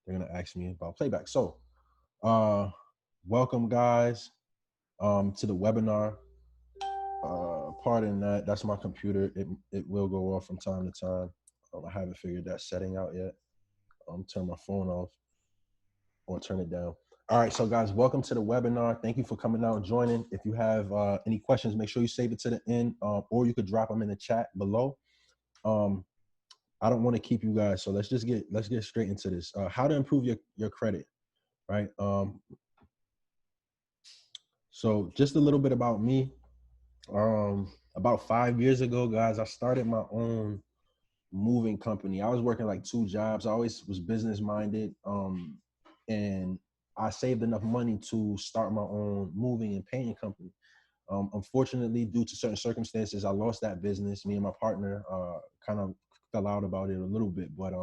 They're gonna ask me about playback. So, welcome guys to the webinar. Pardon that. That's my computer. It will go off from time to time. I haven't figured that setting out yet. Turn my phone off or turn it down. All right, so guys, welcome to the webinar. Thank you for coming out and joining. If you have any questions, make sure you save it to the end, or you could drop them in the chat below. I don't want to keep you guys, so let's get straight into this. How to improve your credit, right? So just a little bit about me. About 5 years ago, guys, I started my own moving company. I was working like 2 jobs. I always was business minded. And I saved enough money to start my own moving and painting company. Unfortunately, due to certain circumstances, I lost that business. Me and my partner kind of fell out about it a little bit, but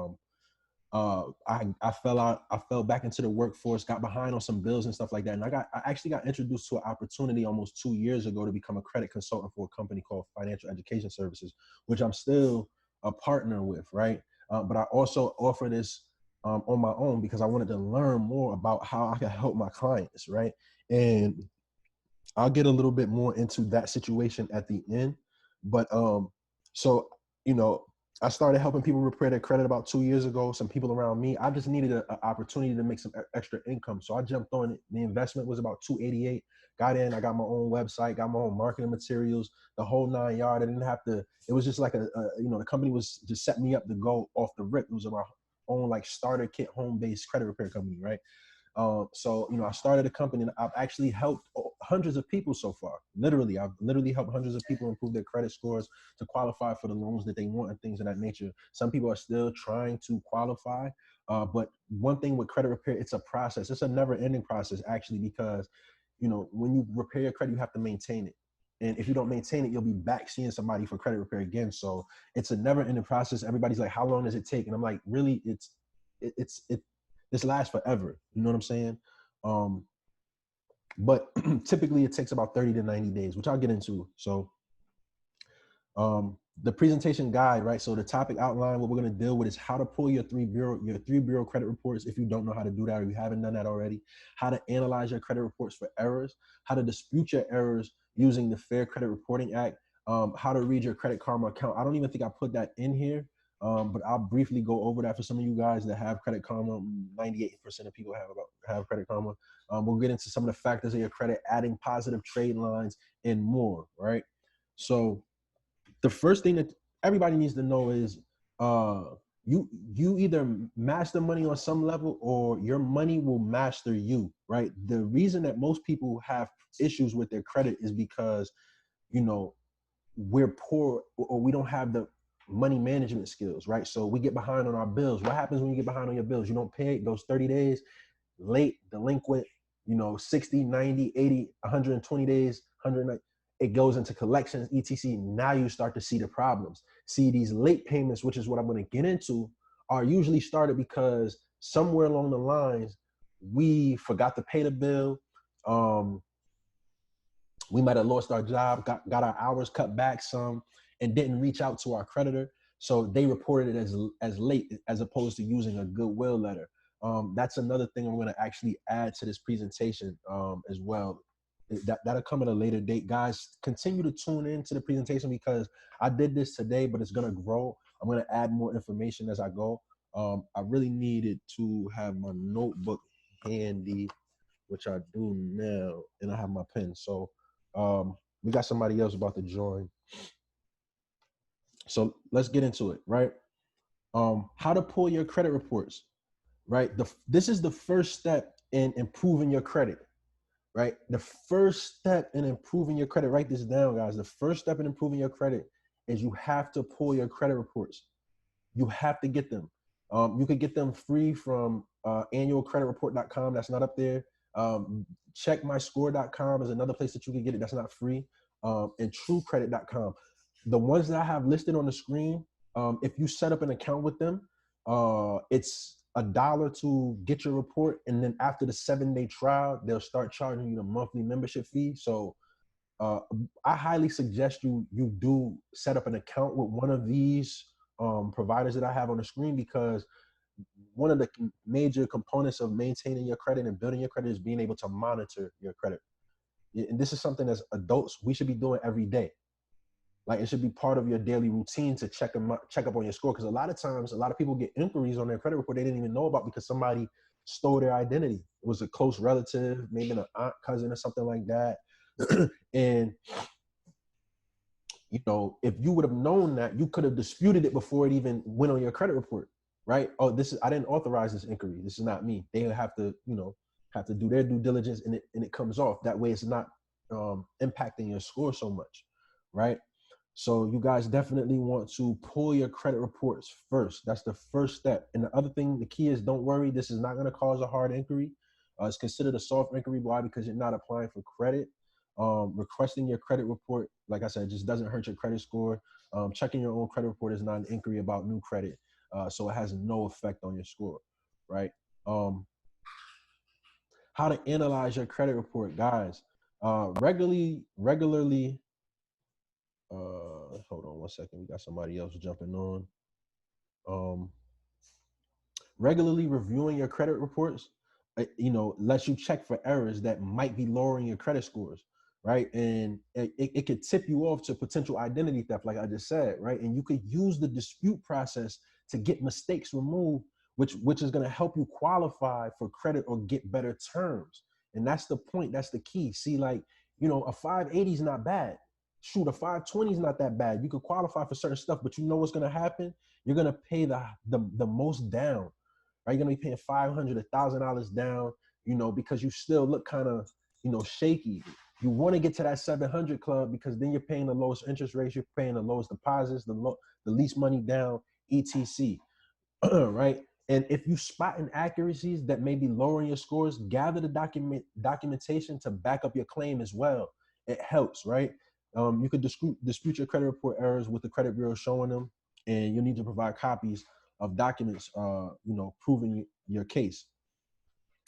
I fell out. I fell back into the workforce, got behind on some bills and stuff like that. And I actually got introduced to an opportunity almost 2 years ago to become a credit consultant for a company called Financial Education Services, which I'm still a partner with, right? But I also offer this on my own because I wanted to learn more about how I can help my clients, right? And I'll get a little bit more into that situation at the end. But so you know, I started helping people repair their credit about 2 years ago. Some people around me, I just needed an opportunity to make some extra income, so I jumped on it. The investment was about 288. Got in. I got my own website, got my own marketing materials, the whole 9 yard. I didn't have to. It was just like the company was just set me up to go off the rip. It was my own like starter kit, home based credit repair company, right? I started a company and I've actually helped hundreds of people so far. I've literally helped hundreds of people improve their credit scores to qualify for the loans that they want and things of that nature. Some people are still trying to qualify. But one thing with credit repair, it's a process. It's a never ending process actually, because, when you repair your credit, you have to maintain it. And if you don't maintain it, you'll be back seeing somebody for credit repair again. So it's a never ending process. Everybody's like, how long does it take? And I'm like, really, it's this lasts forever. You know what I'm saying? But typically it takes about 30 to 90 days, which I'll get into. So the presentation guide, right? So the topic outline, what we're going to deal with is how to pull your three bureau credit reports if you don't know how to do that or you haven't done that already, how to analyze your credit reports for errors, how to dispute your errors using the Fair Credit Reporting Act, how to read your Credit Karma account. I don't even think I put that in here. But I'll briefly go over that for some of you guys that have Credit Karma. 98% of people have Credit Karma. We'll get into some of the factors of your credit, adding positive trade lines, and more, right? So the first thing that everybody needs to know is you either master money on some level or your money will master you, right? The reason that most people have issues with their credit is because, we're poor or we don't have the money management skills, right? So we get behind on our bills. What happens when you get behind on your bills? You don't pay those 30 days, late, delinquent, 60, 90, 80, 120 days, 100, it goes into collections, etc. Now you start to see the problems. See, these late payments, which is what I'm going to get into, are usually started because somewhere along the lines, we forgot to pay the bill. We might have lost our job, got our hours cut back some, and didn't reach out to our creditor. So they reported it as late as opposed to using a goodwill letter. That's another thing I'm going to actually add to this presentation as well. That'll come at a later date. Guys, continue to tune in to the presentation because I did this today, but it's going to grow. I'm going to add more information as I go. I really needed to have my notebook handy, which I do now, and I have my pen. So we got somebody else about to join. So let's get into it, right? How to pull your credit reports, right? This is the first step in improving your credit, right? The first step in improving your credit, write this down, guys. The first step in improving your credit is you have to pull your credit reports. You have to get them. You could get them free from annualcreditreport.com. That's not up there. Checkmyscore.com is another place that you can get it. That's not free. And truecredit.com. The ones that I have listed on the screen, if you set up an account with them, it's $1 to get your report. And then after the 7-day trial, they'll start charging you the monthly membership fee. So I highly suggest you do set up an account with one of these providers that I have on the screen because one of the major components of maintaining your credit and building your credit is being able to monitor your credit. And this is something as adults we should be doing every day. Like it should be part of your daily routine to check up on your score. Because a lot of times, a lot of people get inquiries on their credit report they didn't even know about because somebody stole their identity. It was a close relative, maybe an aunt, cousin, or something like that. And if you would have known that, you could have disputed it before it even went on your credit report, right? Oh, I didn't authorize this inquiry. This is not me. They have to, have to do their due diligence, and it comes off that way. It's not impacting your score so much, right? So you guys definitely want to pull your credit reports first. That's the first step. And the other thing, the key is, don't worry, this is not going to cause a hard inquiry. It's considered a soft inquiry. Why? Because you're not applying for credit. Requesting your credit report, like I said, just doesn't hurt your credit score. Checking your own credit report is not an inquiry about new credit. So it has no effect on your score, right? How to analyze your credit report, guys. Regularly, hold on one second. We got somebody else jumping on. Regularly reviewing your credit reports, lets you check for errors that might be lowering your credit scores, right? And it could tip you off to potential identity theft, like I just said, right? And you could use the dispute process to get mistakes removed, which is going to help you qualify for credit or get better terms. And that's the point. That's the key. See, like, a 580 is not bad. Shoot, a 520 is not that bad. You could qualify for certain stuff, but you know what's going to happen? You're going to pay the most down, right? You're going to be paying $500, $1,000 down, because you still look kind of, shaky. You want to get to that 700 club because then you're paying the lowest interest rates, you're paying the lowest deposits, the least money down, etc. Right? And if you spot inaccuracies that may be lowering your scores, gather the documentation to back up your claim as well. It helps, right? You could dispute your credit report errors with the credit bureau showing them, and you'll need to provide copies of documents, proving your case,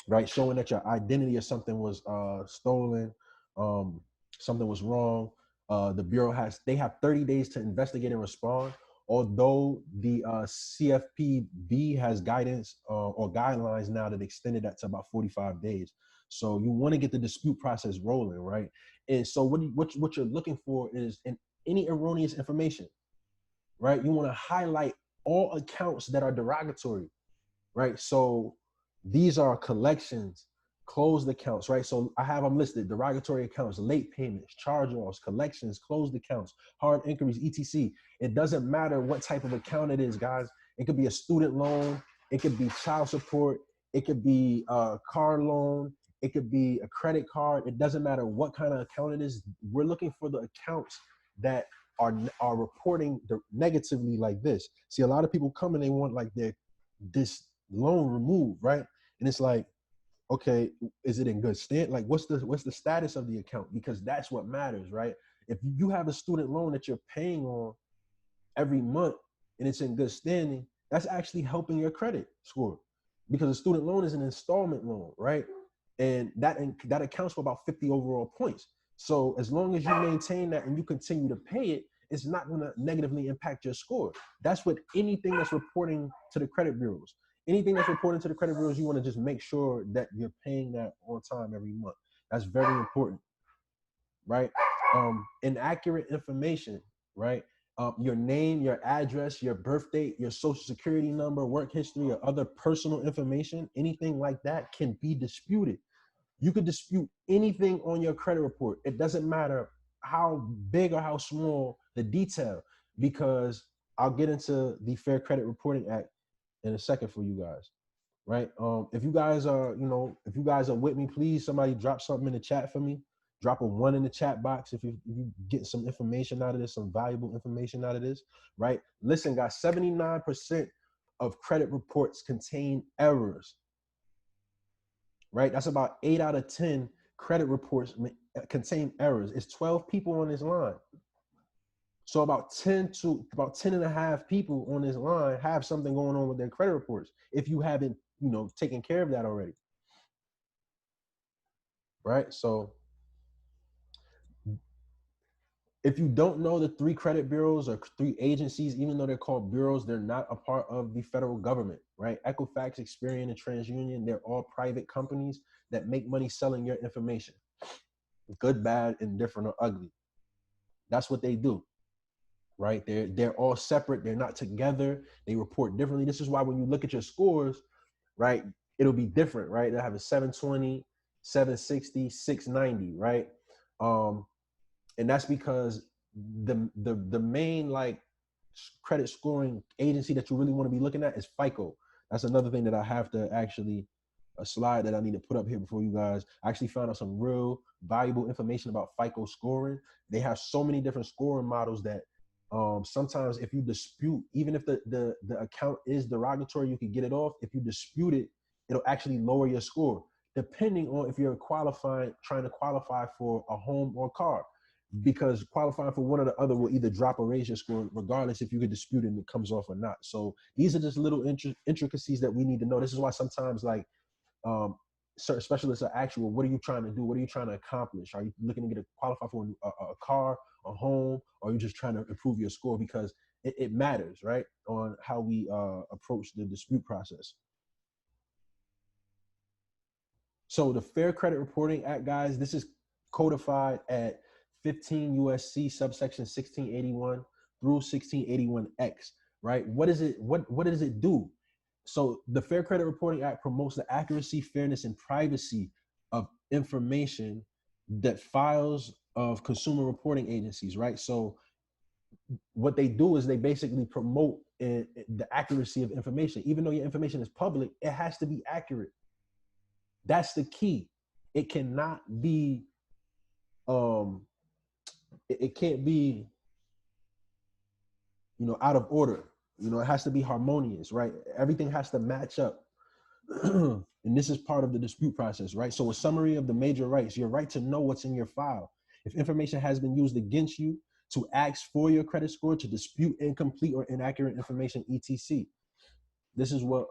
right? Showing that your identity or something was stolen, something was wrong. The bureau they have 30 days to investigate and respond. Although the CFPB has guidance or guidelines now that extended that to about 45 days. So you want to get the dispute process rolling, right? And so what you're looking for is any erroneous information, right? You want to highlight all accounts that are derogatory, right? So these are collections, closed accounts, right? So I have them listed: derogatory accounts, late payments, charge-offs, collections, closed accounts, hard inquiries, etc. It doesn't matter what type of account it is, guys. It could be a student loan, it could be child support, it could be a car loan, it could be a credit card. It doesn't matter what kind of account it is. We're looking for the accounts that are reporting negatively like this. See, a lot of people come and they want like this loan removed, right? And it's like, okay, is it in good state? Like, what's the status of the account? Because that's what matters, right? If you have a student loan that you're paying on every month and it's in good standing, that's actually helping your credit score, because a student loan is an installment loan, right? And that accounts for about 50 overall points. So as long as you maintain that and you continue to pay it, it's not going to negatively impact your score. That's what anything that's reporting to the credit bureaus. Anything that's reporting to the credit bureaus, you want to just make sure that you're paying that on time every month. That's very important, right? Inaccurate information, right? Your name, your address, your birth date, your social security number, work history, or other personal information, anything like that can be disputed. You could dispute anything on your credit report. It doesn't matter how big or how small the detail, because I'll get into the Fair Credit Reporting Act in a second for you guys, right? If you guys are with me, please, somebody drop something in the chat for me. Drop a 1 in the chat box if you get some information out of this, some valuable information out of this, right? Listen, guys, 79% of credit reports contain errors, right? That's about 8 out of 10 credit reports contain errors. It's 12 people on this line. So about 10 and a half people on this line have something going on with their credit reports if you haven't, taken care of that already. Right? So If you don't know, the 3 credit bureaus or 3 agencies, even though they're called bureaus, they're not a part of the federal government, right? Equifax, Experian, and TransUnion, they're all private companies that make money selling your information. Good, bad, indifferent, or ugly. That's what they do, right? They're all separate. They're not together. They report differently. This is why when you look at your scores, right, it'll be different, right? They'll have a 720, 760, 690, right? And that's because the main like credit scoring agency that you really want to be looking at is FICO. That's another thing that I have to actually, a slide that I need to put up here before you guys. I actually found out some real valuable information about FICO scoring. They have so many different scoring models that sometimes if you dispute, even if the account is derogatory, you can get it off. If you dispute it, it'll actually lower your score, depending on if you're trying to qualify for a home or car, because qualifying for one or the other will either drop or raise your score, regardless if you could dispute it and it comes off or not. So these are just little intricacies that we need to know. This is why sometimes like certain specialists are actual, what are you trying to do? What are you trying to accomplish? Are you looking to qualify for a car, a home, or are you just trying to improve your score? Because it matters, right, on how we approach the dispute process. So the Fair Credit Reporting Act, guys, this is codified at 15 USC subsection 1681 through 1681X, right? What is it? What does it do? So the Fair Credit Reporting Act promotes the accuracy, fairness, and privacy of information that files of consumer reporting agencies, right? So what they do is they basically promote the accuracy of information. Even though your information is public, it has to be accurate. That's the key. It cannot be it can't be, out of order. It has to be harmonious, right? Everything has to match up. And this is part of the dispute process, right? So a summary of the major rights: your right to know what's in your file. If information has been used against you, to ask for your credit score, to dispute incomplete or inaccurate information, etc. This is what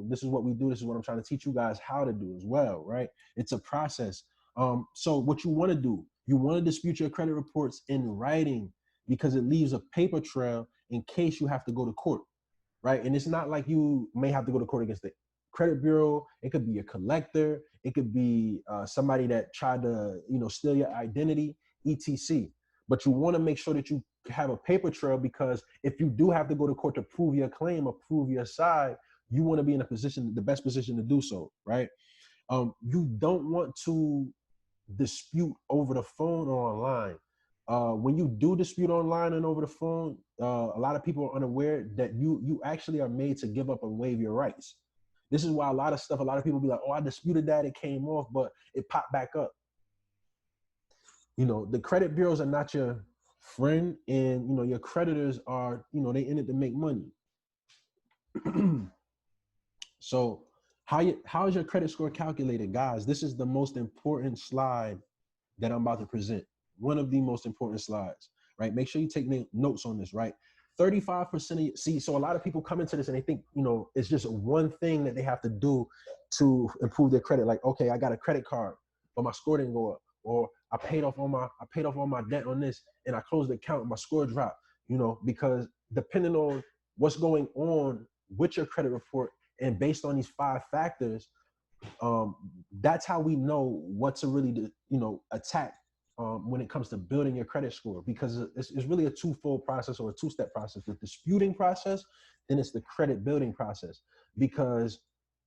this is what we do. This is what I'm trying to teach you guys how to do as well, right? It's a process. So what you want to do, you want to dispute your credit reports in writing, because it leaves a paper trail in case you have to go to court, right? And it's not like you may have to go to court against the credit bureau. It could be a collector. It could be somebody that tried to, steal your identity, etc. But you want to make sure that you have a paper trail, because if you do have to go to court to prove your claim or prove your side, you want to be in a position, the best position to do so, right? You don't want to dispute over the phone or online. When you do dispute online and over the phone, a lot of people are unaware that you actually are made to give up and waive your rights. This is why a lot of people be like, oh, I disputed that, it came off, but it popped back up. The credit bureaus are not your friend, and your creditors are, they in it to make money. So how is your credit score calculated, guys? This is the most important slide that I'm about to present. One of the most important slides, right? Make sure you take notes on this, right? 35% of so a lot of people come into this and they think, it's just one thing that they have to do to improve their credit. Like, okay, I got a credit card, but my score didn't go up, or I paid off all my debt on this, and I closed the account and my score dropped. Because depending on what's going on with your credit report, and based on these 5 factors, that's how we know what to really attack when it comes to building your credit score, because it's really a twofold process, or a 2-step process. The disputing process, then it's the credit building process, because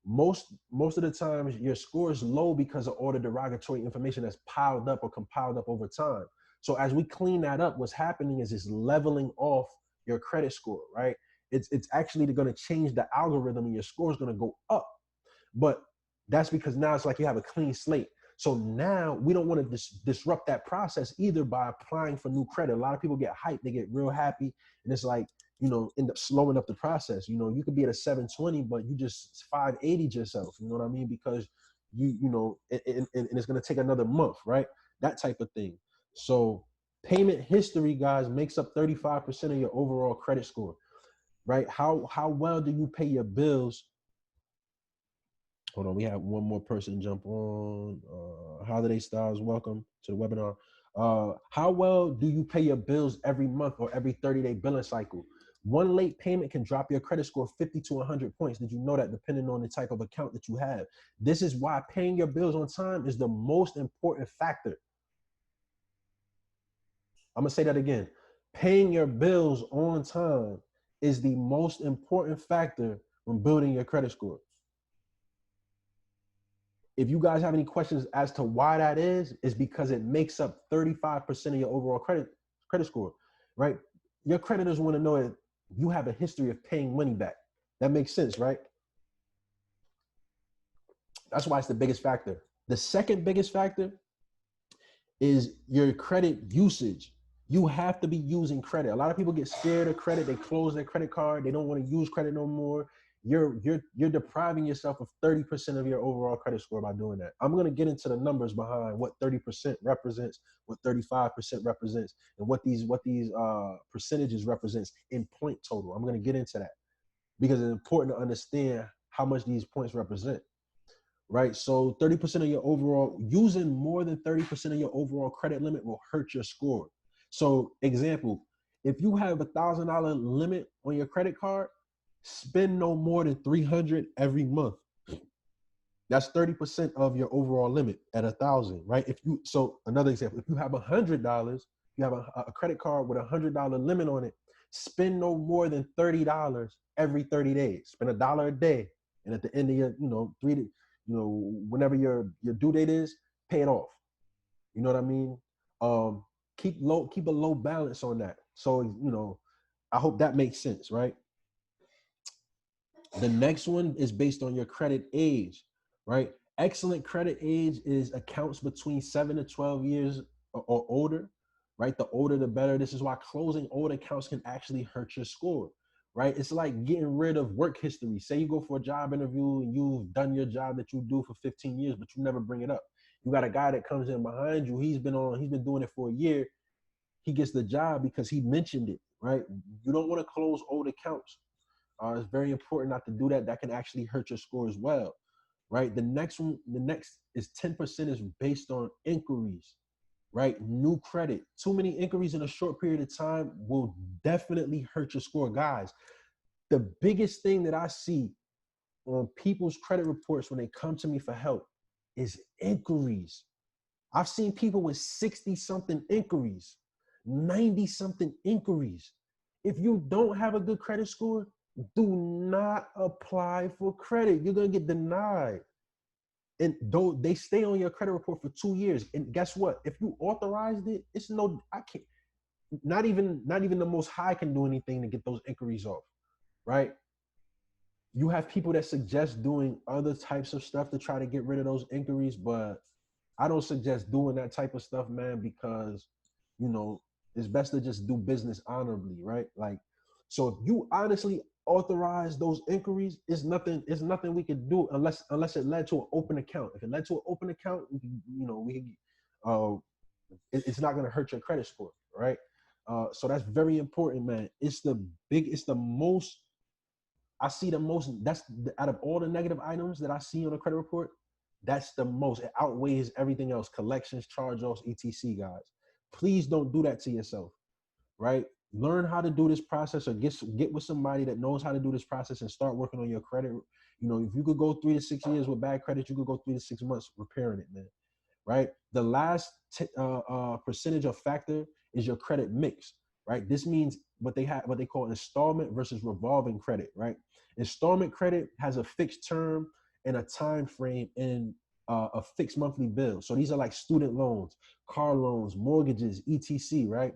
most of the times your score is low because of all the derogatory information that's piled up or compiled up over time. So as we clean that up, what's happening is it's leveling off your credit score, right? It's actually going to change the algorithm, and your score is going to go up. But that's because now it's like you have a clean slate. So now we don't want to disrupt that process either by applying for new credit. A lot of people get hyped, they get real happy, and it's like, end up slowing up the process. You could be at a 720, but you just 580 yourself. You know what I mean? Because and it's going to take another month, right? That type of thing. So payment history, guys, makes up 35% of your overall credit score, right? How well do you pay your bills? Hold on, we have one more person jump on. Holiday Styles, welcome to the webinar. How well do you pay your bills every month or every 30-day billing cycle? One late payment can drop your credit score 50 to 100 points. Did you know that, depending on the type of account that you have? This is why paying your bills on time is the most important factor. I'm going to say that again. Paying your bills on time is the most important factor when building your credit score. If you guys have any questions as to why that is because it makes up 35% of your overall credit score, right? Your creditors want to know that you have a history of paying money back. That makes sense, right? That's why it's the biggest factor. The second biggest factor is your credit usage. You have to be using credit. A lot of people get scared of credit. They close their credit card. They don't want to use credit no more. You're depriving yourself of 30% of your overall credit score by doing that. I'm going to get into the numbers behind what 30% represents, what 35% represents, and what these percentages represents in point total. I'm going to get into that because it's important to understand how much these points represent. Right. So 30% of your overall, using more than 30% of your overall credit limit will hurt your score. So example, if you have $1,000 limit on your credit card, spend no more than 300 every month. That's 30% of your overall limit at 1,000, right? So another example, if you have $100, you have a credit card with $100 limit on it, spend no more than $30 every 30 days. Spend $1 a day, and at the end of your, whenever your due date is, pay it off. You know what I mean? Keep a low balance on that. So, I hope that makes sense, right? The next one is based on your credit age, right? Excellent credit age is accounts between 7 to 12 years or older, right? The older, the better. This is why closing old accounts can actually hurt your score, right? It's like getting rid of work history. Say you go for a job interview and you've done your job that you do for 15 years, but you never bring it up. You got a guy that comes in behind you. He's been doing it for a year. He gets the job because he mentioned it, right? You don't want to close old accounts. It's very important not to do that. That can actually hurt your score as well, right? The next is 10% is based on inquiries, right? New credit. Too many inquiries in a short period of time will definitely hurt your score, guys. The biggest thing that I see on people's credit reports when they come to me for help is inquiries. I've seen people with 60 something inquiries, 90 something inquiries. If you don't have a good credit score, do not apply for credit. You're going to get denied. And though they stay on your credit report for 2 years, and guess what? If you authorized it, I can't, not even the most high can do anything to get those inquiries off, right? You have people that suggest doing other types of stuff to try to get rid of those inquiries, but I don't suggest doing that type of stuff, man, because, it's best to just do business honorably, right? Like, so if you honestly authorize those inquiries, it's nothing we could do unless it led to an open account. If it led to an open account, it's not going to hurt your credit score, right? So that's very important, man. It's the most, I see the most, that's out of all the negative items that I see on a credit report, that's the most, it outweighs everything else, collections, charge-offs, etc, guys. Please don't do that to yourself, right? Learn how to do this process, or get with somebody that knows how to do this process and start working on your credit. If you could go 3 to 6 years with bad credit, you could go 3 to 6 months repairing it, man, right? The last percentage or factor is your credit mix, right? This means what they call installment versus revolving credit, right? Installment credit has a fixed term and a time frame and a fixed monthly bill. So these are like student loans, car loans, mortgages, etc, right?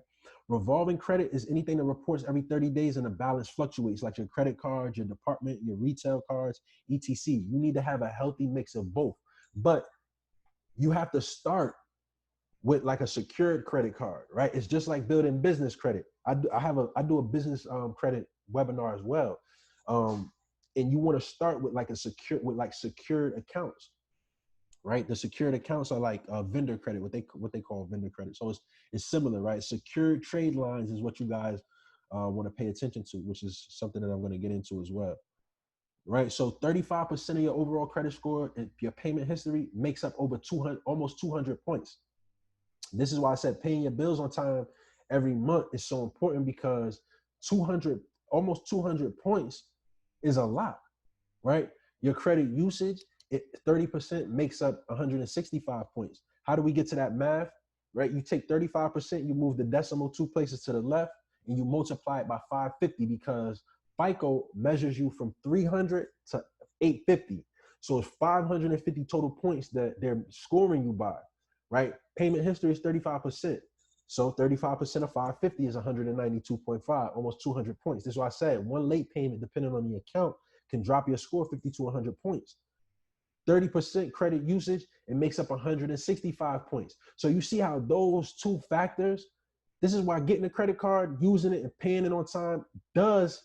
Revolving credit is anything that reports every 30 days and the balance fluctuates, like your credit cards, your department, your retail cards, etc. You need to have a healthy mix of both. But you have to start with like a secured credit card, right? It's just like building business credit. I do a business credit webinar as well. And you want to start with secured accounts, right? The secured accounts are like vendor credit, what they call vendor credit. So it's similar, right? Secured trade lines is what you guys want to pay attention to, which is something that I'm going to get into as well. Right, so 35% of your overall credit score and your payment history makes up over almost 200 points. This is why I said paying your bills on time every month is so important, because 200, almost 200 points is a lot, right? Your credit usage, 30% makes up 165 points. How do we get to that math, right? You take 35%, you move the decimal 2 places to the left, and you multiply it by 550, because FICO measures you from 300 to 850. So it's 550 total points that they're scoring you by, right? Payment history is 35%. So 35% of 550 is 192.5, almost 200 points. This is why I said one late payment, depending on the account, can drop your score 50 to 100 points. 30% credit usage, it makes up 165 points. So you see how those two factors, this is why getting a credit card, using it and paying it on time does,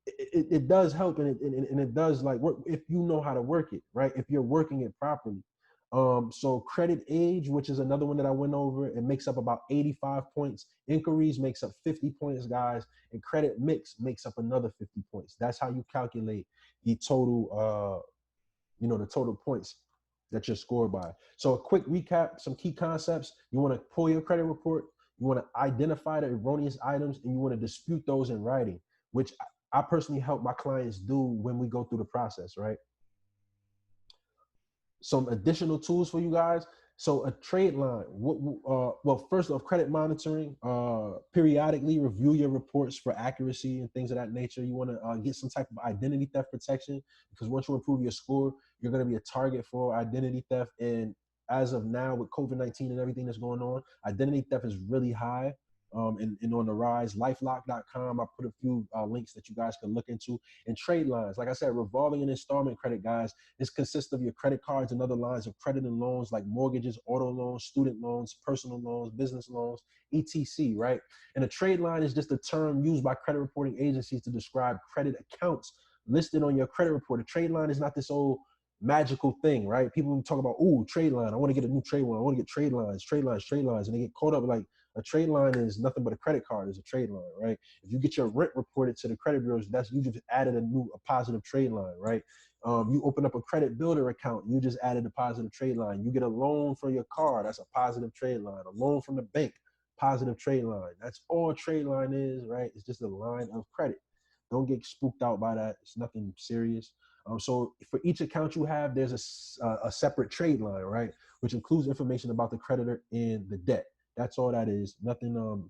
it does help, and it does like work if you know how to work it, right? If you're working it properly. So credit age, which is another one that I went over, it makes up about 85 points. Inquiries makes up 50 points, guys, and credit mix makes up another 50 points. That's how you calculate the total, the total points that you're scored by. So a quick recap, some key concepts. You want to pull your credit report, you want to identify the erroneous items, and you want to dispute those in writing, which I personally help my clients do when we go through the process, right? Some additional tools for you guys. So a trade line, well, first off, credit monitoring, periodically review your reports for accuracy and things of that nature. You want to get some type of identity theft protection, because once you improve your score, you're going to be a target for identity theft. And as of now, with COVID-19 and everything that's going on, identity theft is really high. And on the rise. Lifelock.com, I put a few links that you guys can look into. And trade lines, like I said, revolving and installment credit, guys, this consists of your credit cards and other lines of credit and loans like mortgages, auto loans, student loans, personal loans, business loans, etc., right? And a trade line is just a term used by credit reporting agencies to describe credit accounts listed on your credit report. A trade line is not this old magical thing, right? People talk about, ooh, trade line, I want to get a new trade line, I want to get trade lines, and they get caught up like, a trade line is nothing but a credit card is a trade line, right? If you get your rent reported to the credit bureaus, that's, you just added a positive trade line, right? You open up a credit builder account, you just added a positive trade line. You get a loan for your car, that's a positive trade line. A loan from the bank, positive trade line. That's all a trade line is, right? It's just a line of credit. Don't get spooked out by that. It's nothing serious. So for each account you have, there's a separate trade line, right? Which includes information about the creditor and the debt. That's all that is. Nothing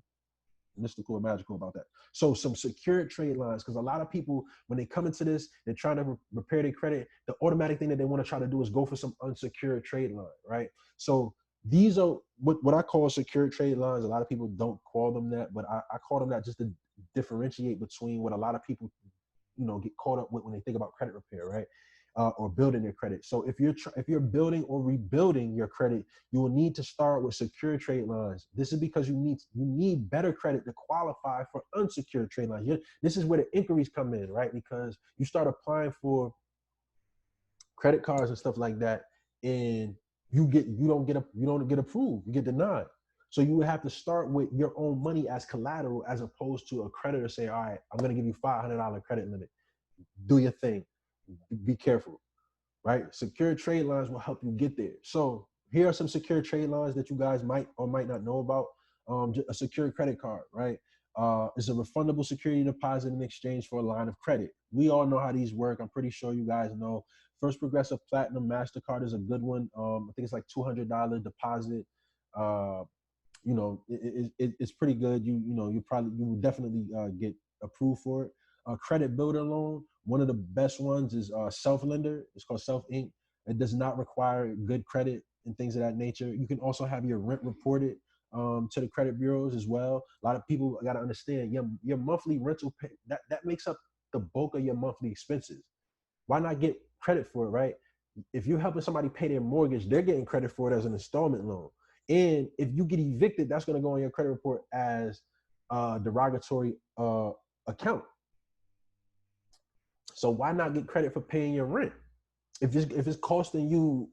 mystical or magical about that. So some secured trade lines, because a lot of people, when they come into this, they're trying to repair their credit. The automatic thing that they want to try to do is go for some unsecured trade line, right? So these are what I call secured trade lines. A lot of people don't call them that, but I call them that just to differentiate between what a lot of people, get caught up with when they think about credit repair, right? Or building their credit. So if you're building or rebuilding your credit, you will need to start with secure trade lines. This is because you need better credit to qualify for unsecured trade lines. This is where the inquiries come in, right? Because you start applying for credit cards and stuff like that, and you don't get approved, you get denied. So you would have to start with your own money as collateral, as opposed to a creditor say, all right, I'm going to give you $500 credit limit. Do your thing. Be careful, right? Secure trade lines will help you get there. So here are some secure trade lines that you guys might or might not know about. A secure credit card, right? Is a refundable security deposit in exchange for a line of credit. We all know how these work. I'm pretty sure you guys know. First Progressive Platinum MasterCard is a good one. I think it's like $200 deposit. It's pretty good. You will definitely get approved for it. Credit builder loan, one of the best ones is Self Lender. It's called Self Inc. It does not require good credit and things of that nature. You can also have your rent reported to the credit bureaus as well. A lot of people got to understand your monthly rental pay, that makes up the bulk of your monthly expenses. Why not get credit for it, right? If you're helping somebody pay their mortgage, they're getting credit for it as an installment loan. And if you get evicted, that's going to go on your credit report as a derogatory account. So why not get credit for paying your rent? If it's costing you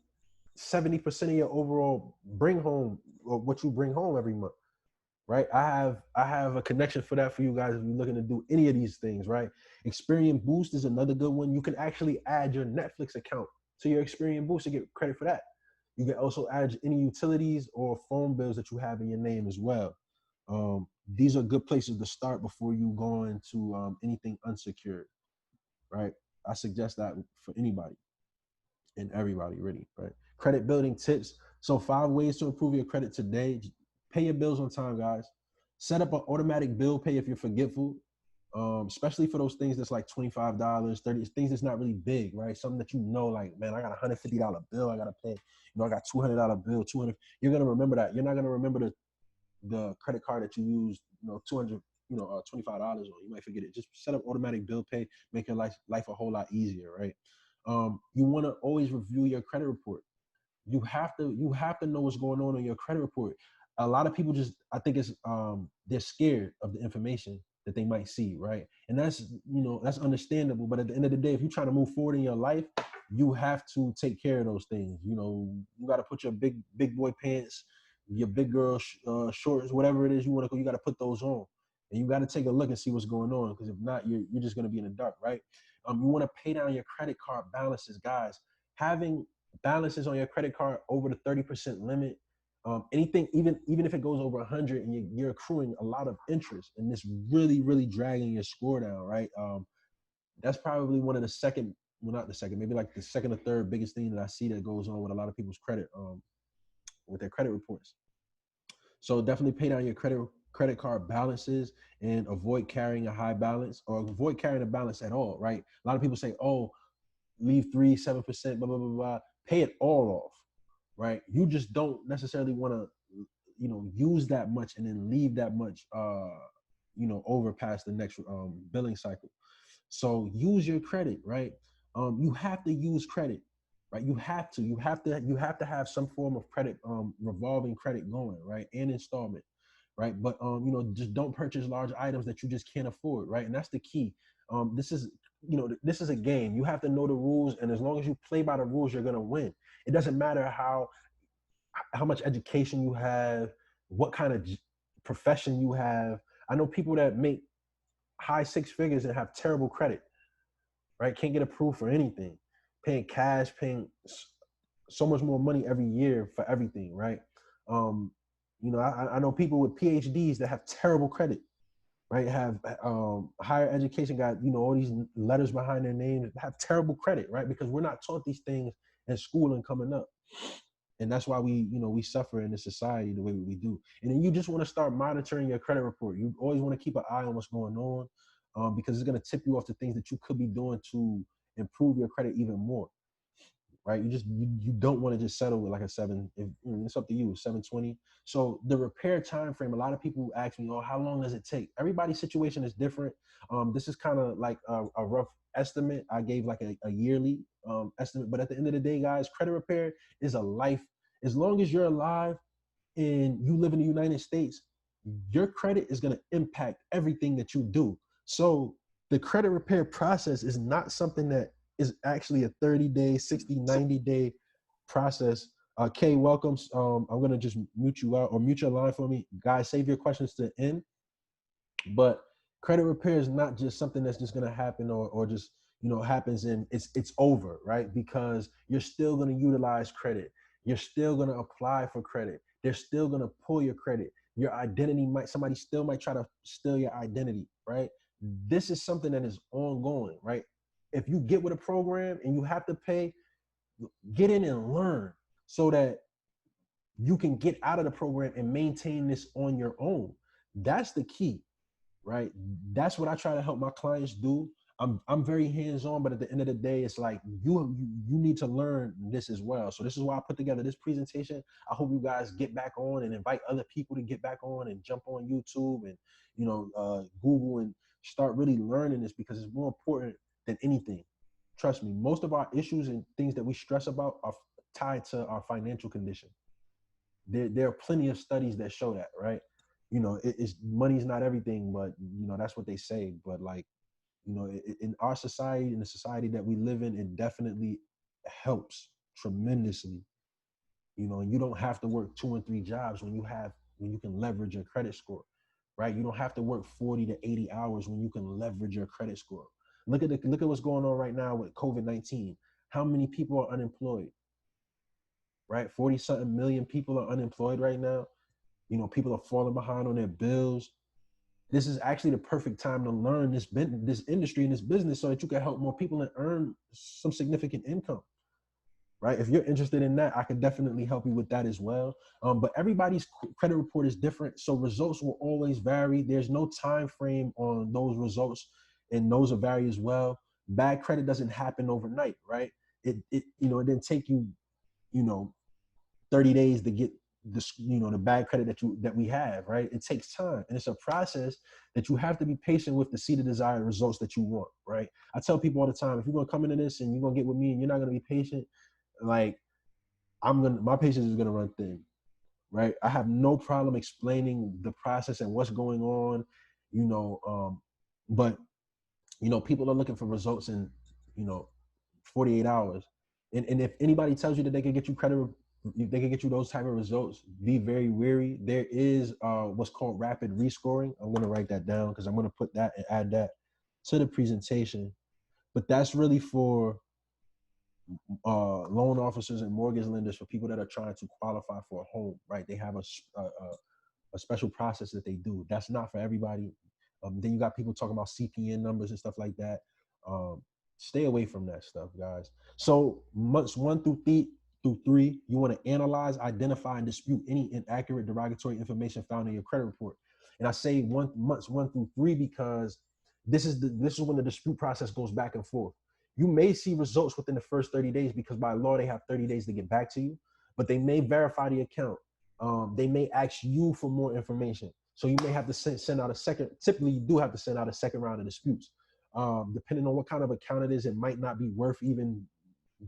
70% of your overall bring home, or what you bring home every month, right? I have a connection for that for you guys if you're looking to do any of these things, right? Experian Boost is another good one. You can actually add your Netflix account to your Experian Boost to get credit for that. You can also add any utilities or phone bills that you have in your name as well. These are good places to start before you go into anything unsecured, right? I suggest that for anybody and everybody, really, right? Credit building tips. So 5 ways to improve your credit today. Pay your bills on time, guys. Set up an automatic bill pay if you're forgetful, especially for those things that's like $25, 30, things that's not really big, right? Something that you know, like, man, I got a $150 bill I gotta pay. I got $200 bill, 200. You're gonna remember that. You're not gonna remember the credit card that you used, 200, $25 on. You might forget it. Just set up automatic bill pay, make your life a whole lot easier, right? You want to always review your credit report. You have to know what's going on in your credit report. A lot of people just, I think it's they're scared of the information that they might see, right? And that's understandable. But at the end of the day, if you're trying to move forward in your life, you have to take care of those things. You got to put your big boy pants, your big girl shorts, whatever it is you want to go. You got to put those on, and you got to take a look and see what's going on. Because if not, you're just going to be in the dark, right? You want to pay down your credit card balances, guys. Having balances on your credit card over the 30% limit, anything, even if it goes over 100 and you're accruing a lot of interest, and it's really dragging your score down, right? That's probably one of the second, well, not the second, maybe like the second or third biggest thing that I see that goes on with a lot of people's credit, with their credit reports. So definitely pay down your credit card balances and avoid carrying a high balance, or avoid carrying a balance at all, right? A lot of people say, oh, leave 3, 7%, blah, blah, blah, blah. Pay it all off, right? You just don't necessarily want to, use that much and then leave that much, over past the next billing cycle. So use your credit, right? You have to use credit, right? You have to have some form of credit, revolving credit going, right? And installment, right? But just don't purchase large items that you just can't afford, right? And that's the key. This is a game. You have to know the rules, and as long as you play by the rules, you're gonna win. It doesn't matter how much education you have, what kind of profession you have. I know people that make high six figures and have terrible credit, right? Can't get approved for anything, paying cash, paying so much more money every year for everything, right? I know people with PhDs that have terrible credit, right? Have higher education, got all these letters behind their names, have terrible credit, right? Because we're not taught these things in school and coming up. And that's why we suffer in this society the way we do. And then you just want to start monitoring your credit report. You always want to keep an eye on what's going on, because it's going to tip you off to things that you could be doing to improve your credit even more, right? You don't want to just settle with like a seven. It's up to you, 720. So the repair time frame. A lot of people ask me, "Oh, how long does it take?" Everybody's situation is different. This is kind of like a rough estimate. I gave like a yearly estimate, but at the end of the day, guys, credit repair is a life. As long as you're alive and you live in the United States, your credit is going to impact everything that you do. So the credit repair process is not something that is actually a 30-day, 60, 90-day process. Kay, welcome. I'm going to just mute you out, or mute your line for me. Guys, save your questions to the end. But credit repair is not just something that's just going to happen, or just happens and it's over, right? Because you're still going to utilize credit. You're still going to apply for credit. They're still going to pull your credit. Your identity somebody still might try to steal your identity, right? This is something that is ongoing, right? If you get with a program and you have to pay, get in and learn so that you can get out of the program and maintain this on your own. That's the key, right? That's what I try to help my clients do. I'm very hands-on, but at the end of the day, it's like you need to learn this as well. So this is why I put together this presentation. I hope you guys get back on and invite other people to get back on and jump on YouTube and Google and start really learning this, because it's more important than anything. Trust me, most of our issues and things that we stress about are tied to our financial condition. There are plenty of studies that show that, right? It's money's not everything, but that's what they say. But like, in our society, in the society that we live in, it definitely helps tremendously. You don't have to work 2 and 3 jobs when you can leverage your credit score, right? You don't have to work 40 to 80 hours when you can leverage your credit score. Look at what's going on right now with COVID-19. How many people are unemployed, right? 40 something million people are unemployed right now. You know, people are falling behind on their bills. This is actually the perfect time to learn this industry and this business so that you can help more people and earn some significant income, right? If you're interested in that, I can definitely help you with that as well. But everybody's credit report is different, so results will always vary. There's no time frame on those results, and those will vary as well. Bad credit doesn't happen overnight, right? It it didn't take you, you know, 30 days to get this, the bad credit that we have, right? It takes time, and it's a process that you have to be patient with to see the desired results that you want, right? I tell people all the time, if you're gonna come into this and you're gonna get with me and you're not gonna be patient, like my patience is gonna run thin, right? I have no problem explaining the process and what's going on, you know, but people are looking for results in, you know, 48 hours. And if anybody tells you that they can get you credit, they can get you those type of results, be very wary. There is what's called rapid rescoring. I'm gonna write that down because I'm gonna put that and add that to the presentation. But that's really for loan officers and mortgage lenders, for people that are trying to qualify for a home, right? They have a special process that they do. That's not for everybody. Then you got people talking about CPN numbers and stuff like that. Um, Stay away from that stuff, guys. So months 1 through 3, you want to analyze, identify, and dispute any inaccurate, derogatory information found in your credit report. And I say months 1 through 3 because this is when the dispute process goes back and forth. You may see results within the first 30 days because by law they have 30 days to get back to you, but they may verify the account. They may ask you for more information. So you may have to send out a second. Typically, you do have to send out a second round of disputes. Depending on what kind of account it is, it might not be worth even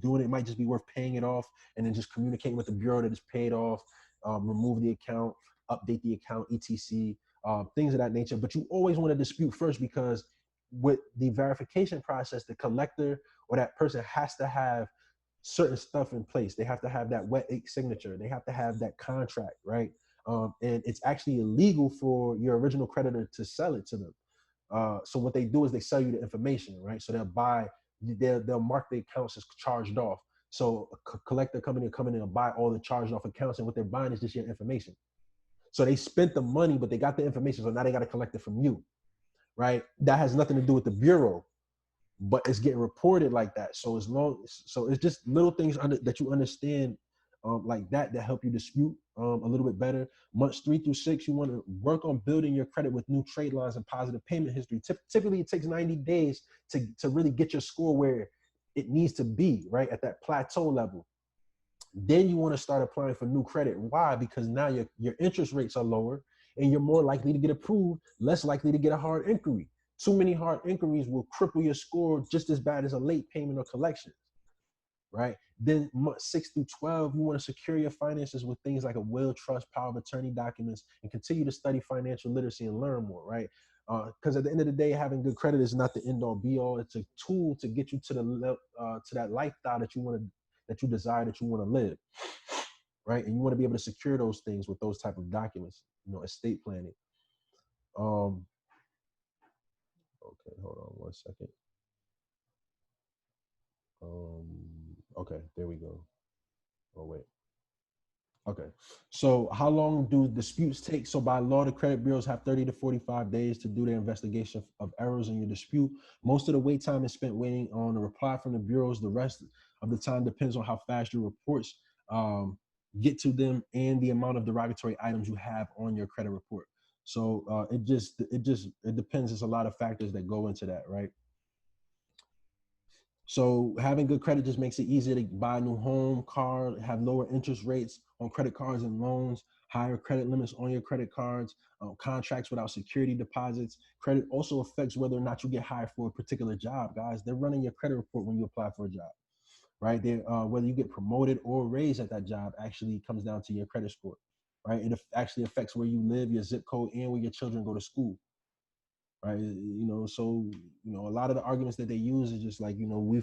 doing it. It might just be worth paying it off and then just communicating with the bureau that it's paid off, remove the account, update the account, etc. Things of that nature. But you always want to dispute first, because with the verification process, the collector or that person has to have certain stuff in place. They have to have that wet ink signature. They have to have that contract, right? And it's actually illegal for your original creditor to sell it to them. So what they do is they sell you the information, right? So they'll mark the accounts as charged off. So a collector company will come in and buy all the charged off accounts, and what they're buying is just your information. So they spent the money, but they got the information, so now they got to collect it from you, right? That has nothing to do with the bureau, but it's getting reported like that. So it's just little things that you understand, like that help you dispute a little bit better. Months 3 through 6, you want to work on building your credit with new trade lines and positive payment history. Typically, it takes 90 days to really get your score where it needs to be, right, at that plateau level. Then you want to start applying for new credit. Why? Because now your interest rates are lower and you're more likely to get approved, less likely to get a hard inquiry. Too many hard inquiries will cripple your score just as bad as a late payment or collection, right? Then months 6 through 12, you want to secure your finances with things like a will, trust, power of attorney documents, and continue to study financial literacy and learn more, right? Because at the end of the day, having good credit is not the end all be all. It's a tool to get you to that lifestyle that you desire, that you want to live, right? And you want to be able to secure those things with those type of documents, estate planning. Okay, hold on 1 second. Okay, there we go. Oh, wait. Okay, so how long do disputes take? So by law, the credit bureaus have 30 to 45 days to do their investigation of errors in your dispute. Most of the wait time is spent waiting on a reply from the bureaus. The rest of the time depends on how fast your reports get to them and the amount of derogatory items you have on your credit report. So it depends. There's a lot of factors that go into that, right? So having good credit just makes it easier to buy a new home, car, have lower interest rates on credit cards and loans, higher credit limits on your credit cards, contracts without security deposits. Credit also affects whether or not you get hired for a particular job, guys. They're running your credit report when you apply for a job, right? Whether you get promoted or raised at that job actually comes down to your credit score, right? It actually affects where you live, your zip code, and where your children go to school. Right, so a lot of the arguments that they use is just like, when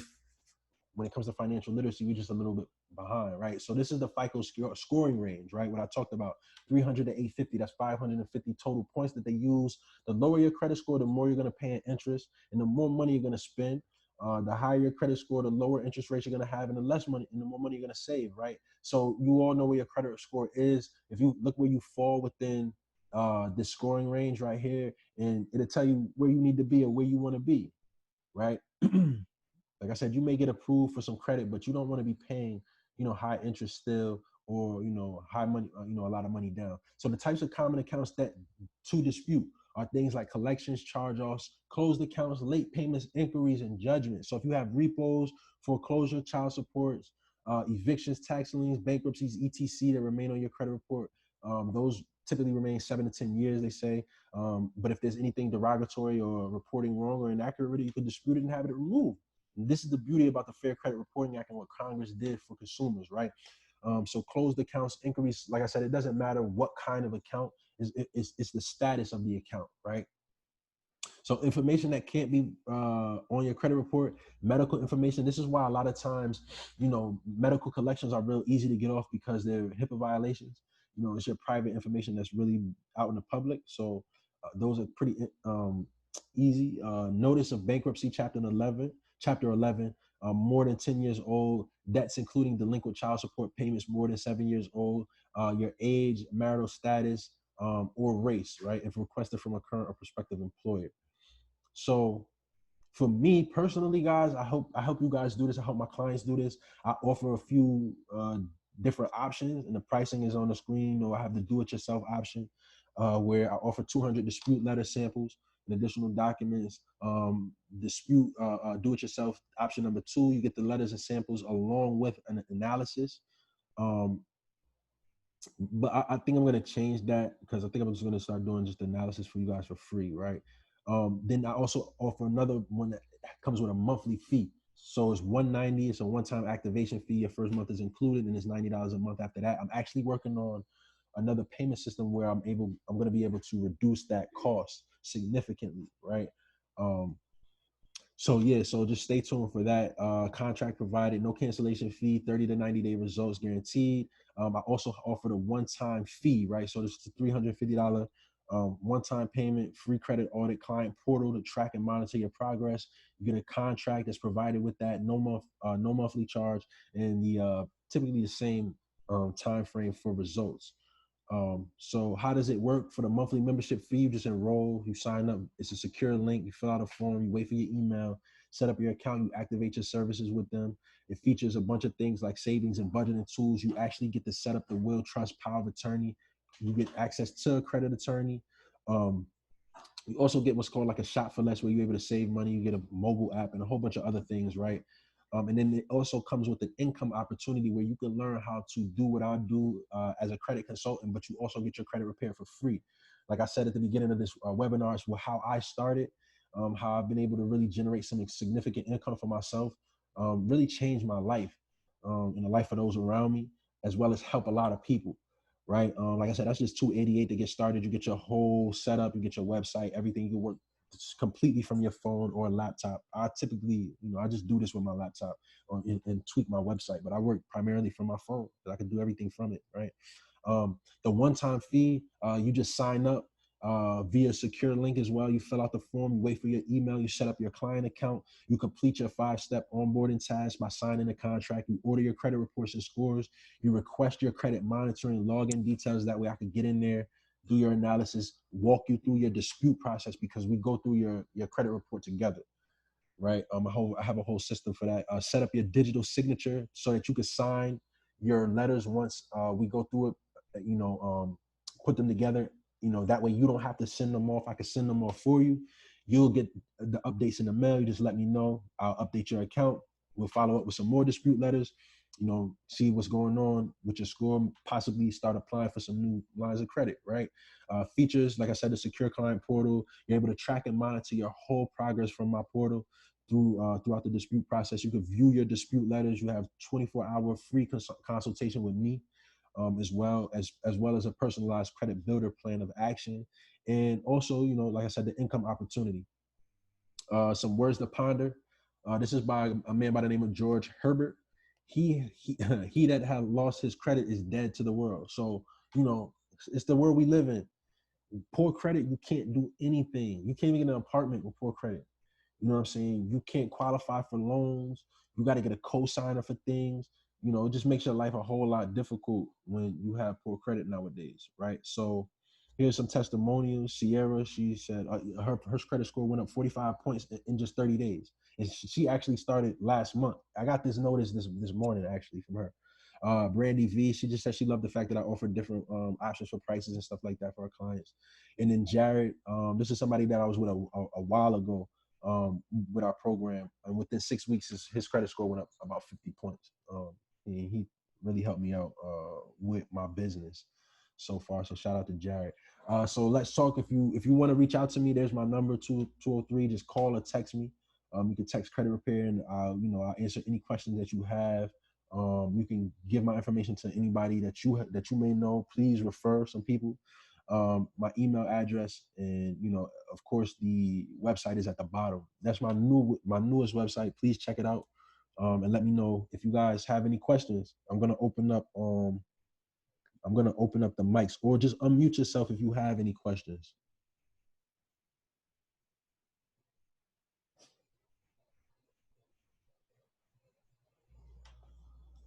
it comes to financial literacy, we're just a little bit behind, right? So this is the FICO scoring range, right? What I talked about, 300 to 850, that's 550 total points that they use. The lower your credit score, the more you're going to pay in interest and the more money you're going to spend. The higher your credit score, the lower interest rates you're gonna have, and the less money and the more money you're gonna save, right? So you all know where your credit score is. If you look where you fall within the scoring range right here, and it'll tell you where you need to be or where you want to be, right? Like I said, you may get approved for some credit, but you don't want to be paying, high interest still, or high money, a lot of money down. So the types of common accounts that to dispute are things like collections, charge-offs, closed accounts, late payments, inquiries, and judgments. So if you have repos, foreclosure, child supports, evictions, tax liens, bankruptcies, etc., that remain on your credit report, those typically remain 7 to 10 years, they say. But if there's anything derogatory or reporting wrong or inaccurate, you can dispute it and have it removed. And this is the beauty about the Fair Credit Reporting Act and what Congress did for consumers, right? So closed accounts, inquiries, like I said, it doesn't matter what kind of account, it's the status of the account, right? So information that can't be on your credit report, medical information. This is why a lot of times, medical collections are real easy to get off because they're HIPAA violations. It's your private information that's really out in the public. So those are pretty easy. Notice of bankruptcy, chapter 11, more than 10 years old, debts including delinquent child support payments more than 7 years old, your age, marital status, or race, right? If requested from a current or prospective employer. So for me personally, guys, I hope you guys do this. I hope my clients do this. I offer a few different options, and the pricing is on the screen. Or I have the do-it-yourself option, where I offer 200 dispute letter samples and additional documents. Dispute do-it-yourself option number 2, you get the letters and samples along with an analysis. Um, but I think I'm gonna change that because I think I'm just gonna start doing just analysis for you guys for free, right? Then I also offer another one that comes with a monthly fee. So it's 190. It's a one-time activation fee. Your first month is included, and it's $90 a month after that. I'm actually working on another payment system where I'm going to be able to reduce that cost significantly, right? Um, so yeah, so just stay tuned for that. Contract provided, no cancellation fee, 30 to 90-day results guaranteed. I also offered a one-time fee, right? So this is a $350 one-time payment, free credit audit, client portal to track and monitor your progress. You get a contract that's provided with that, no monthly charge, and the typically the same time frame for results. So how does it work? For the monthly membership fee, you just enroll, you sign up. It's a secure link. You fill out a form, you wait for your email, set up your account, you activate your services with them. It features a bunch of things like savings and budgeting tools. You actually get to set up the will, trust, power of attorney. You get access to a credit attorney. Um, you also get what's called like a shop for less, where you're able to save money. You get a mobile app and a whole bunch of other things, right? And then it also comes with an income opportunity where you can learn how to do what I do as a credit consultant, but you also get your credit repaired for free. Like I said at the beginning of this webinar, it's how I started, how I've been able to really generate some significant income for myself, really change my life and the life of those around me, as well as help a lot of people, right? Like I said, that's just 288 to get started. You get your whole setup, you get your website, everything. You can work completely from your phone or laptop. I typically, I just do this with my laptop and tweak my website, but I work primarily from my phone, but I can do everything from it, right? The one-time fee, you just sign up via secure link as well. You fill out the form, you wait for your email, you set up your client account, you complete your 5-step onboarding task by signing the contract, you order your credit reports and scores, you request your credit monitoring login details. That way I could get in there, do your analysis, walk you through your dispute process, because we go through your credit report together, right? I have a whole system for that. Set up your digital signature so that you can sign your letters once we go through it, put them together. That way you don't have to send them off. I can send them off for you. You'll get the updates in the mail. You just let me know. I'll update your account. We'll follow up with some more dispute letters, see what's going on with your score, possibly start applying for some new lines of credit, right? Features, like I said, the secure client portal. You're able to track and monitor your whole progress from my portal throughout the dispute process. You can view your dispute letters. You have 24-hour free consultation with me, as well as a personalized credit builder plan of action. And also, like I said, the income opportunity. Some words to ponder. This is by a man by the name of George Herbert. He that had lost his credit is dead to the world. So, it's the world we live in. Poor credit, you can't do anything. You can't even get an apartment with poor credit. You know what I'm saying? You can't qualify for loans. You got to get a co-signer for things. You know, it just makes your life a whole lot difficult when you have poor credit nowadays, right? So here's some testimonials. Sierra, she said her credit score went up 45 points in just 30 days. And she actually started last month. I got this notice this morning actually from her. Brandy V, she just said she loved the fact that I offered different options for prices and stuff like that for our clients. And then Jared, this is somebody that I was with a while ago with our program, and within 6 weeks, his credit score went up about 50 points. And he really helped me out with my business so far. So shout out to Jared. So let's talk. If you want to reach out to me, there's my number 203. Just call or text me. You can text credit repair, and I'll answer any questions that you have. You can give my information to anybody that you may know. Please refer some people. My email address, and of course the website is at the bottom. That's my newest website. Please check it out, and let me know if you guys have any questions. I'm gonna open up the mics, or just unmute yourself if you have any questions.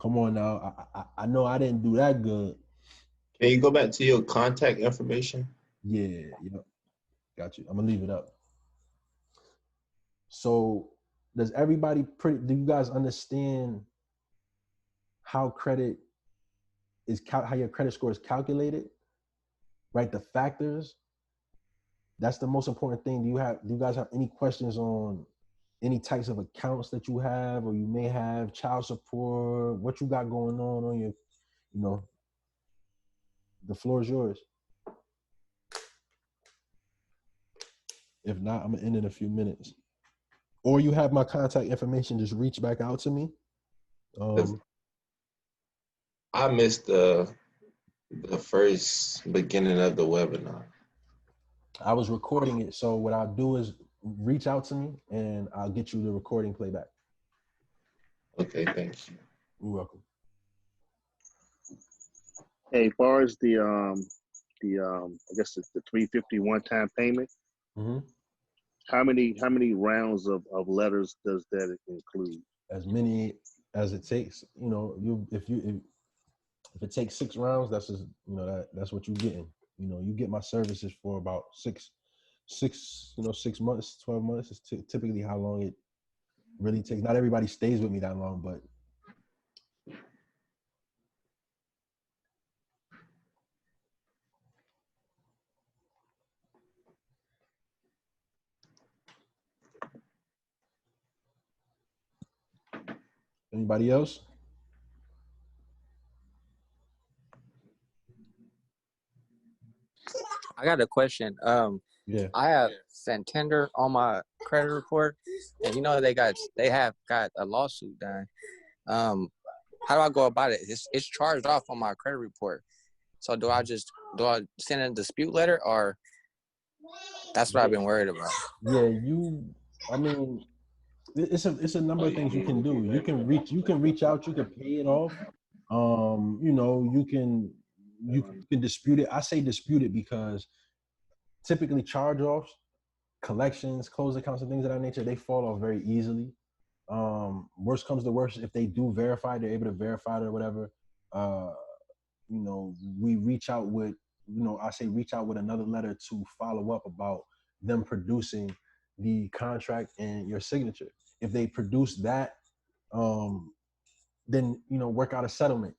Come on now. I know I didn't do that good. Can you go back to your contact information? Yeah, got you. I'm gonna leave it up. So do you guys understand how how your credit score is calculated? Right? The factors. That's the most important thing. Do you guys have any questions on any types of accounts that you have, or you may have child support, what you got going on your, the floor is yours. If not, I'm gonna end in a few minutes. Or you have my contact information, just reach back out to me. I missed the first beginning of the webinar. I was recording it, so what I'll do is reach out to me and I'll get you the recording playback. Okay, thank you. You're welcome. Hey, as far as the I guess the 350 one-time payment, Mm-hmm. how many rounds of letters does that include? As many as it takes. If it takes 6 rounds, that's just that's what you're getting. You get my services for about 6 months, 12 months is typically how long it really takes. Not everybody stays with me that long, but anybody else? I got a question. Yeah. I have Santander on my credit report, and they have got a lawsuit done. How do I go about it? It's charged off on my credit report. So do I send a dispute letter, or that's what I've been worried about? Yeah, I mean, it's a number of things you can do. You can reach out, you can pay it off. You can dispute it. I say dispute it because typically charge-offs, collections, closed accounts, and things of that nature, they fall off very easily. Worst comes to worst, if they do verify, they're able to verify it or whatever. We reach out with, I say reach out with another letter to follow up about them producing the contract and your signature. If they produce that, then work out a settlement.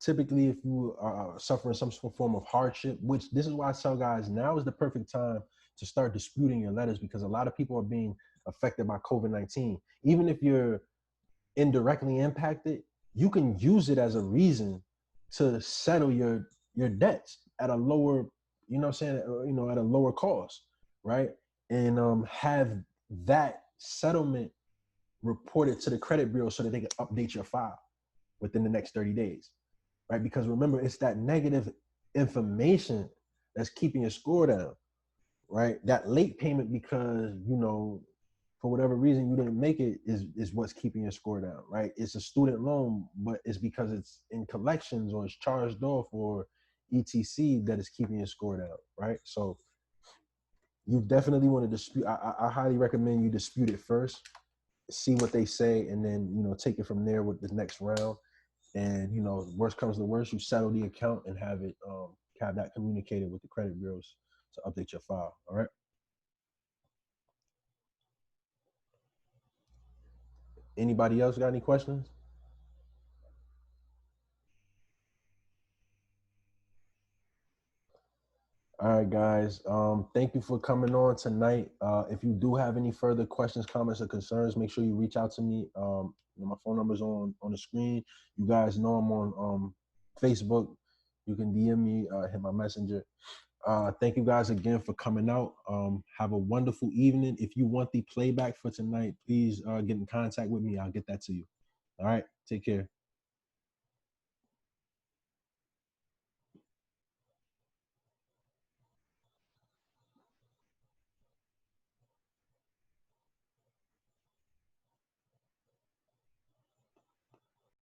Typically, if you are suffering some form of hardship, which this is why I tell guys, now is the perfect time to start disputing your letters, because a lot of people are being affected by COVID-19. Even if you're indirectly impacted, you can use it as a reason to settle your debts at a lower, at a lower cost, right? And have that settlement reported to the credit bureau so that they can update your file within the next 30 days, right? Because remember, it's that negative information that's keeping your score down, right? That late payment, because, for whatever reason you didn't make it, is what's keeping your score down, right? It's a student loan, but it's because it's in collections or it's charged off or etc. that is keeping your score down, right? So you definitely want to dispute. I highly recommend you dispute it first, see what they say, and then, you know, take it from there with the next round. And, you know, worst comes to worst, you settle the account and have it have that communicated with the credit bureaus to update your file. All right. Anybody else got any questions? All right, guys. Thank you for coming on tonight. If you do have any further questions, comments, or concerns, make sure you reach out to me. You know, my phone number is on the screen. You guys know I'm on Facebook. You can DM me, hit my messenger. Thank you guys again for coming out. Have a wonderful evening. If you want the playback for tonight, please get in contact with me. I'll get that to you. All right. Take care.